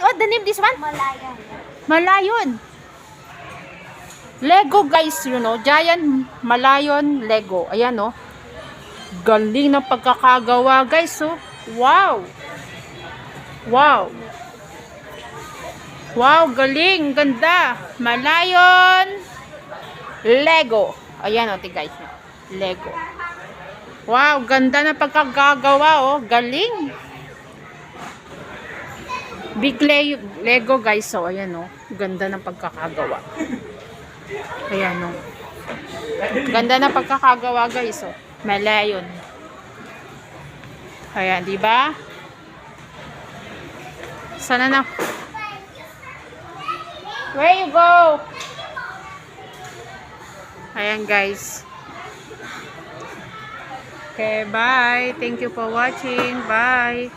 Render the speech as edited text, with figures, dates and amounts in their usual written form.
What the name this one? Malayan. Malayon. Lego guys, you know, giant Malayon Lego. Ayan oh. Galing ng pagkakagawa guys oh. Wow. Wow. Wow, galing, ganda. Malayon Lego. Ayan oh, guys. Lego. Wow, ganda ng pagkakagawa oh. Galing. Big Lego guys oh. Ayan oh. Ganda ng pagkakagawa. Ayan o. Ganda na pagkakagawa guys oh. Malayon. Ayan, di ba? Sana na. Where you go? Ayan guys. Okay, bye. Thank you for watching. Bye.